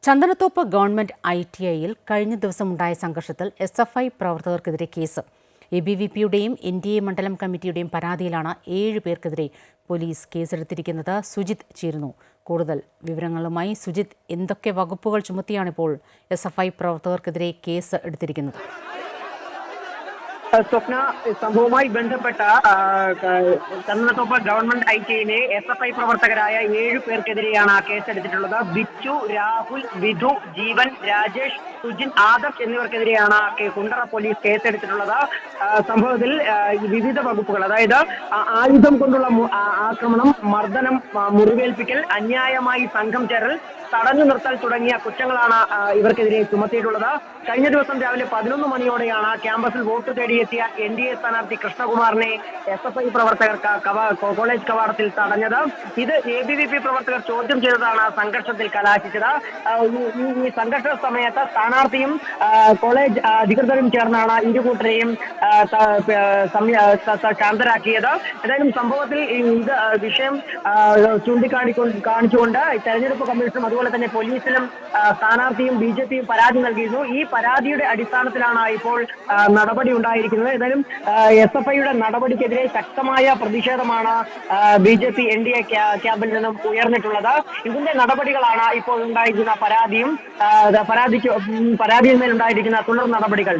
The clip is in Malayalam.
ചന്ദനത്തോപ്പ് ഗവൺമെന്റ് ITIയിൽ കഴിഞ്ഞ ദിവസമുണ്ടായ സംഘർഷത്തിൽ SFI പ്രവർത്തകർക്കെതിരെ കേസ്. ABVPയുടെയും NDA മണ്ഡലം കമ്മിറ്റിയുടെയും പരാതിയിലാണ് 7 പേർക്കെതിരെ പോലീസ് കേസെടുത്തിരിക്കുന്നത്. സുജിത് ചേരുന്നു. കൂടുതൽ വിവരങ്ങളുമായി സുജിത്, എന്തൊക്കെ വകുപ്പുകൾ ചുമത്തിയാണിപ്പോൾ SFI പ്രവർത്തകർക്കെതിരെ കേസ് എടുത്തിരിക്കുന്നത്? സ്വപ്ന, സംഭവവുമായി ബന്ധപ്പെട്ട ചന്ദനത്തോപ്പ് ഗവൺമെന്റ് ITയിലെ SFI പ്രവർത്തകരായ 7 പേർക്കെതിരെയാണ് കേസെടുത്തിട്ടുള്ളത്. ബിച്ചു, രാഹുൽ, വിധു, ജീവൻ, രാജേഷ്, സുജിൻ, ആദർശ് എന്നിവർക്കെതിരെയാണ് കുണ്ടറ പോലീസ് കേസെടുത്തിട്ടുള്ളത്. സംഭവത്തിൽ വിവിധ വകുപ്പുകൾ, അതായത് ആയുധം കൊണ്ടുള്ള ആക്രമണം, മർദ്ദനം, മുറിവേൽപ്പിക്കൽ, അന്യായമായി സംഘം ചേരൽ, തടഞ്ഞു നിർത്തൽ തുടങ്ങിയ കുറ്റങ്ങളാണ് ഇവർക്കെതിരെ ചുമത്തിയിട്ടുള്ളത്. കഴിഞ്ഞ ദിവസം രാവിലെ 11 മണിയോടെയാണ് ക്യാമ്പസിൽ വോട്ട് തേടിയെത്തിയ NDA സ്ഥാനാർത്ഥി കൃഷ്ണകുമാറിനെ SFI പ്രവർത്തകർ കോളേജ് കവാടത്തിൽ തടഞ്ഞത്. ഇത് ABVP പ്രവർത്തകർ ചോദ്യം ചെയ്തതാണ് സംഘർഷത്തിൽ കലാശിച്ചത്. ഈ സംഘർഷ സമയത്ത് സ്ഥാനാർത്ഥിയും കോളേജ് അധികൃതരും ചേർന്നാണ് ഇരുകൂട്ടരെയും ശാന്തരാക്കിയത്. ഏതായാലും സംഭവത്തിൽ ഇത് വിഷയം കാണിച്ചുകൊണ്ട് തെരഞ്ഞെടുപ്പ് കമ്മീഷനും അതുപോലെ തന്നെ പോലീസിലും സ്ഥാനാർത്ഥിയും BJPയും പരാതി നൽകിയിരുന്നു. ഈ പരാതിയുടെ അടിസ്ഥാനത്തിലാണ് ഇപ്പോൾ നടപടി ഉണ്ടായിരിക്കുന്നത്. ഏതായാലും SFIയുടെ നടപടിക്കെതിരെ ശക്തമായ പ്രതിഷേധമാണ് BJP NDA ക്യാമ്പിൽ നിന്നും ഉയർന്നിട്ടുള്ളത്. ഇതിന്റെ നടപടികളാണ് ഇപ്പോൾ ഉണ്ടായിരിക്കുന്ന പരാതിയിൽ മേലുണ്ടായിരിക്കുന്ന തുടർ നടപടികൾ.